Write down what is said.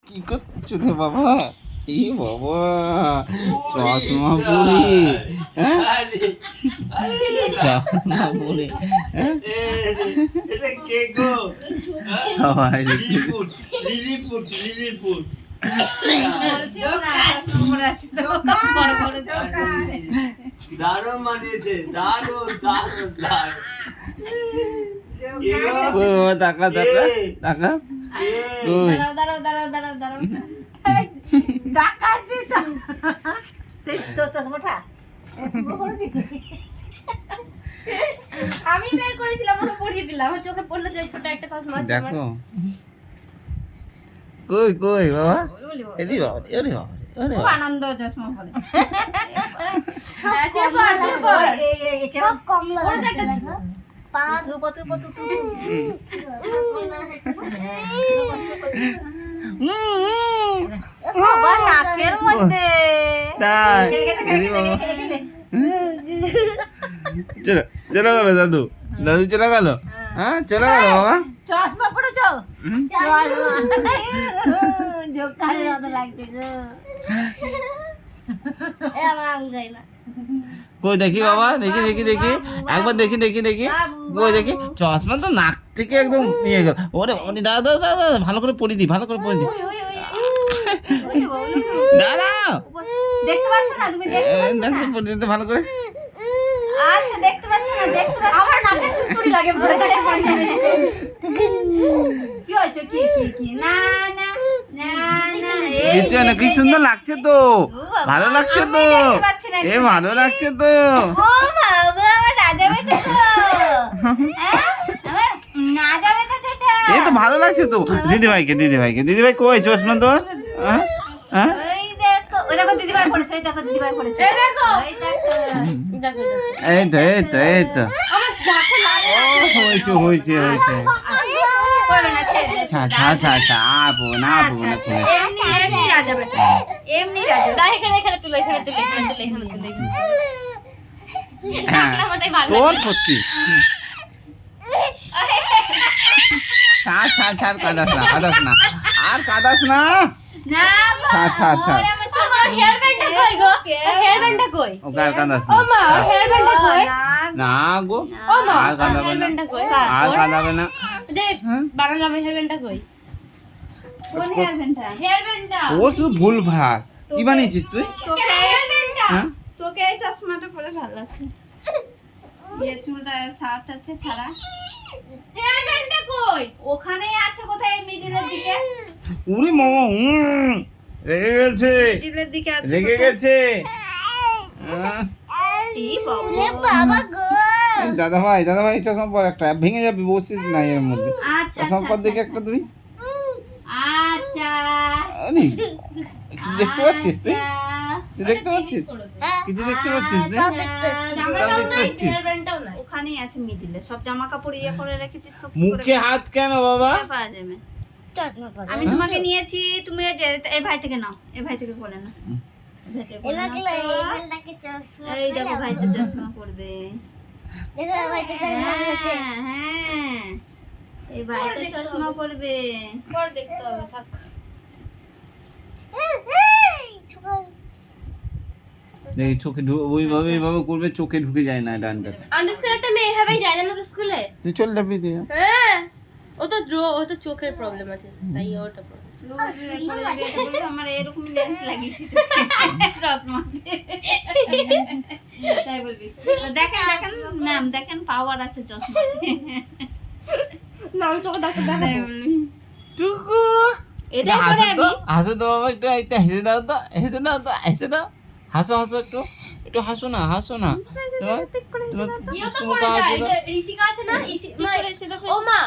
কি করছো রে বাবা? এ বাবা, চশমা পরে, হ্যাঁ চশমা পরে, হ্যাঁ সবাই দেখি দারুণ মানিয়েছে, দারুণ দারুণ দারুণ। টাকা টাকা টাকা ওই আমি বের করেছিলাম, ওকে পরিয়ে দিলাম। আমার চোখে পড়লো যে ছোট একটা চশমা আছে আমার। দেখো কই কই বাবা, এদি বাবা, এদি বাবা, আরে খুব আনন্দ চশমা পরে। হ্যাঁ, তুই পর। খুব কমলা ওটা একটা ছিল। সবার নাকের মধ্যে। তাই এদি বাবা, চলো চলে গেল দাদু, দাদু চলে গেল, হ্যাঁ চলে গেল বাবা। চশমা পড়েছ? জোকারের মতো লাগছে গো। কই দেখি বাবা, দেখি দেখি দেখি একবার দেখি দেখি দেখি কই দেখি, চশমা তো নাক থেকে একদম নিয়ে গেল। ওরে ওরে দাদা দাদা দাদা, ভালো করে পরি দি, ভালো করে পরি দি দাদা। দেখতে পাচ্ছ না তুমি? দেখো পরি দিতে ভালো করে। আচ্ছা, দেখতে পাচ্ছ না? দেখতে পাচ্ছ? আমার নাকে সুসুরি লাগে পড়ে থাকে পানি। কি হয়েছে? কি কি কি? না না না না, এই কিছু না, কি সুন্দর লাগছে তো, ভালো লাগছে তো, এ ভালো লাগছে তো। ও বাবা, আমার রাজা বেটা তো। হ্যাঁ, আমার রাজা বেটা যেটা। এই তো ভালো লাগছে তো। দিদি ভাইকে, দিদি ভাইকে, দিদি ভাই কই চশমা তোর? হ্যাঁ হ্যাঁ ওই দেখো দিদিভাই পড়েছে, ওই দেখো দিদিভাই পড়েছে, এই দেখো, এই দেখো। এই তো এই তো এই তো, আমার দেখো লাগে। ও হয়েছে হয়েছে হয়েছে। পড়বে না, ছেড়ে দে। ছা ছা ছা ছা, আপু না আপু না আচ্ছা, এমনি এমনি রাজা বেটা, এমনি রাজা বেটা। এখানে এখানে তুলো, এখানে তুলো, এখানে তুলো, এখানে তুলো। হ্যাঁ তোর সত্যি। ছাড় ছাড় ছাড়, কাঁদাস না কাঁদাস না, আর কাঁদাস না। না ছাড় ছাড় ছাড়, আমার হেয়ার ব্যান্ডটা কই গো? হেয়ার ব্যান্ডটা কই? ওকে আর কাঁদাস ও না। মা, হেয়ার ব্যান্ডটা কই? না গো, ও মা, আর কাঁদাবে হেয়ার না, ব্যান্ডটা কই? আর কাঁদাবে না। দে, বানালাম আমার হেয়ার ব্যান্ডটা কই? কোন হেয়ার ব্যান্ডটা? হেয়ার ব্যান্ডটা। ওর শুধু ভুল ভাগ। কি বানিয়েছিস তুই? তোকে হেয়ার ব্যান্ডটা। হ্যাঁ তোকে এই চশমাটা পরে ভালো লাগছে। এই চুলটা শার্ট আছে ছাড়া। হেয়ার ব্যান্ডটা কই? ওখানেই আছে কোথায়, মিডিলের দিকে। উরি মামা, রেগে গেছে, মিডিলের দিকে আছে। রেগে গেছে। এই বাবা গো। দাদা ভাই চশমা পর একটা, ভেঙে যাবে, বসিস না এর মধ্যে। আচ্ছা চশমা পর দেখে আচ্ছা একটা তুই। আচ্ছা। আরে কিছু দেখতে পাচ্ছিস তুই? তুই দেখতে পাচ্ছিস? কিছু দেখতে পাচ্ছিস তুই? সব দেখতে পাচ্ছিস। হেয়ার ব্যান্ডটাও নাই। ওখানেই আছে মিডিলে। সব জামা কাপড় ইয়ে করে রেখেছিস তো। মুখে হাত কেন বাবা? পাওয়া যাবে। আমি তোমাকে নিয়েছি, তুমি যে এই ভাই থেকে নাও, এই ভাই থেকে বলে না। এই দেখো ভাই তো চশমা পরবে। হ্যাঁ হ্যাঁ, এই ভাই তো চশমা পরবে। পর দেখতে হবে, থাক। দেখি চোখে ওইভাবে এইভাবে করবে, চোখে ঢুকে যায় না ডানটাতে। আমাদের স্কুলে একটা মেয়ে এভাবেই যায় জানো তো স্কুলে। তুই চল যাবি দিয়ে। হ্যাঁ, ও তো চোখের প্রবলেম আছে, তাই ওটা আমার এরকম লেন্স লাগিয়েছি চশমা। তাই বলবি? দেখেন দেখেন ম্যাম, দেখেন পাওয়ার আছে চশমা। নাম চোখ ডাক্তার দেখাই বলবি টুকু এটাই পরে আমি। হাসো তো বাবা, একটু একটু হেসে দাও তো, হেসে দাও তো, হেসে দাও, হাসো হাসো, একটু একটু হাসো না, হাসো না। তোমার ইও তো পড়ে যায়, ঋষিকা আছে না, ও মা